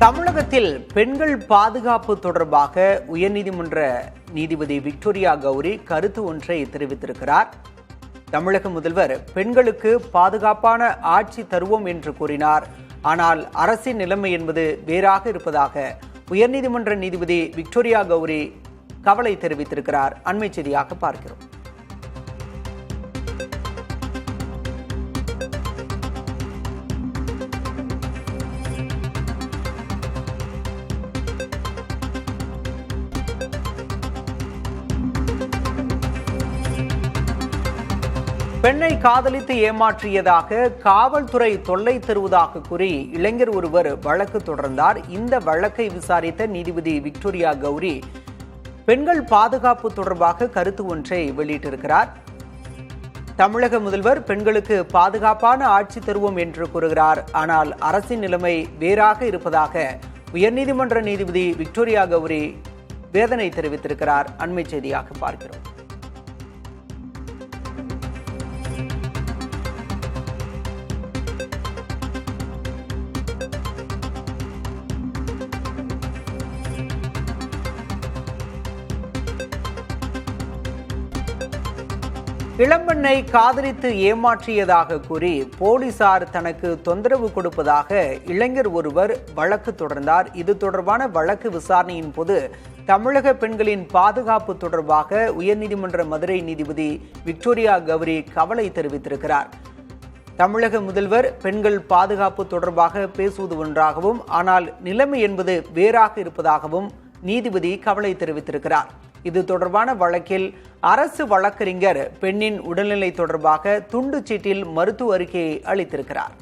தமிழகத்தில் பெண்கள் பாதுகாப்பு தொடர்பாக உயர்நீதிமன்ற நீதிபதி விக்டோரியா கௌரி கருத்து ஒன்றை தெரிவித்திருக்கிறார். தமிழக முதல்வர் பெண்களுக்கு பாதுகாப்பான ஆட்சி தருவோம் என்று கூறினார். ஆனால் அரசின் நிலைமை என்பது வேறாக இருப்பதாக உயர்நீதிமன்ற நீதிபதி விக்டோரியா கௌரி கவலை தெரிவித்திருக்கிறார். அண்மை செய்தியாக பார்க்கிறோம். பெண்ணை காதலித்து ஏமாற்றியதாக காவல்துறை தொல்லை தருவதாக கூறி இளைஞர் ஒருவர் வழக்கு தொடர்ந்தார். இந்த வழக்கை விசாரித்த நீதிபதி விக்டோரியா கௌரி பெண்கள் பாதுகாப்பு தொடர்பாக கருத்து ஒன்றை வெளியிட்டிருக்கிறார். தமிழக முதல்வர் பெண்களுக்கு பாதுகாப்பான ஆட்சி தருவோம் என்று கூறுகிறார். ஆனால் அரசின் நிலைமை வேறாக இருப்பதாக உயர்நீதிமன்ற நீதிபதி விக்டோரியா கௌரி வேதனை தெரிவித்திருக்கிறார். அண்மை செய்தியாக பார்க்கிறோம். இளம்பெண்ணை காதலித்து ஏமாற்றியதாக கூறி போலீசார் தனக்கு தொந்தரவு கொடுப்பதாக இளைஞர் ஒருவர் வழக்கு தொடர்ந்தார். இது தொடர்பான வழக்கு விசாரணையின் போது தமிழக பெண்களின் பாதுகாப்பு தொடர்பாக உயர்நீதிமன்ற மதுரை நீதிபதி விக்டோரியா கௌரி கவலை தெரிவித்திருக்கிறார். தமிழக முதல்வர் பெண்கள் பாதுகாப்பு தொடர்பாக பேசுவது ஒன்றாகவும் ஆனால் நிலைமை என்பது வேறாக இருப்பதாகவும் நீதிபதி கவலை தெரிவித்திருக்கிறார். இது தொடர்பான வழக்கில் அரசு வழக்கறிஞர் பெண்ணின் உடல்நிலை தொடர்பாக துண்டு சீட்டில் மருத்துவ அறிக்கையை அளித்திருக்கிறார்.